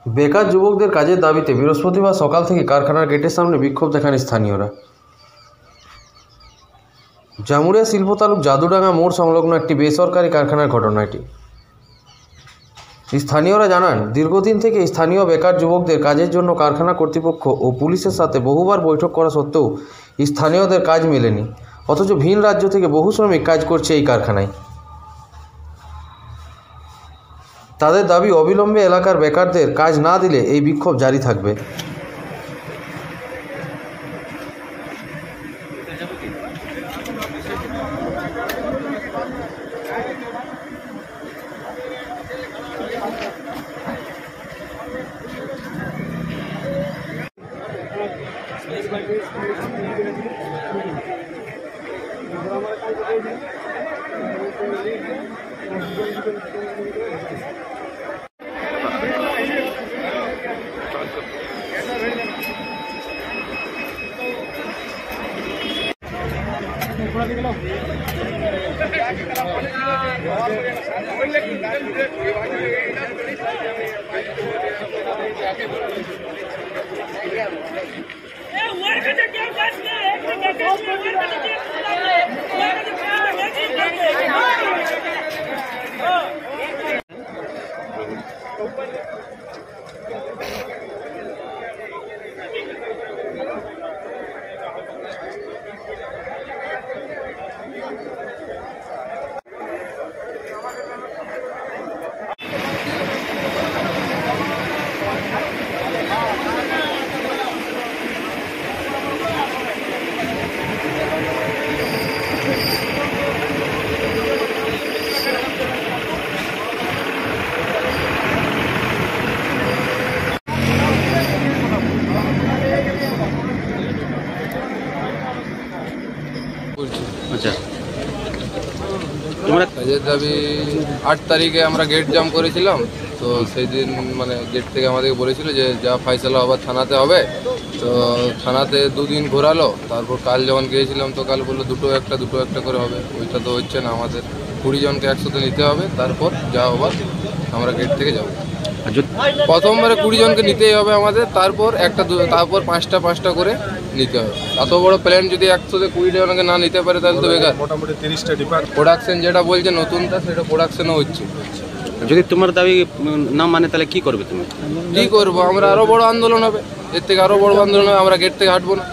বেকার যুবকদের কাজের দাবিতে বৃহস্পতিবার সকাল থেকে কারখানার গেটের সামনে বিক্ষোভ দেখান স্থানীয়রা। জামুরিয়া শিল্প তালুক জাদুডাঙ্গা মোড় সংলগ্ন একটি বেসরকারি কারখানার ঘটনা এটি। স্থানীয়রা জানান, দীর্ঘদিন থেকে স্থানীয় বেকার যুবকদের কাজের জন্য কারখানা কর্তৃপক্ষ ও পুলিশের সাথে বহুবার বৈঠক করা সত্ত্বেও স্থানীয়দের কাজ মেলেনি, অথচ ভিন রাজ্য থেকে বহু শ্রমিক কাজ করছে এই কারখানায়। তাদের দাবি, অবিলম্বে এলাকার বেকারদের কাজ না দিলে এই বিক্ষোভ জারি থাকবে। আচ্ছা, তোমরা কাজের দাবি 8 তারিখে আমরা গেট জাম করেছিলাম। তো সেই দিন মানে গেট থেকে আমাদেরকে বলেছিল যে যা ফাইসালা আবার থানাতে হবে। তো থানাতে 2 দিন ঘোরালো। তারপর কাল যখন গিয়েছিলাম তো কাল বললো দুটো একটা করে হবে। ওইটা তো হচ্ছে না, আমাদের 20 জনকে একসাথে নিতে হবে, তারপর যা হবার আমরা গেট থেকে যাবো। প্রথমবারে 20 জনকে নিতেই হবে আমাদের, তারপর তারপর পাঁচটা করে নিতে হবে। এত বড় প্ল্যান যদি একসাথে 20 জনকে না নিতে পারে তাহলে তো বেকার। মোটামুটি 30টা ডিপার্টমেন্ট প্রোডাকশন যেটা বলছে নতুনটা, সেটা প্রোডাকশনও হচ্ছে। যদি তোমার দাবি না মানে তাহলে কি করবে তুমি? কি করবো, আমরা আরো বড় আন্দোলন হবে, এর থেকে আরো বড় আন্দোলন হবে, আমরা গেট থেকে হাঁটবো না।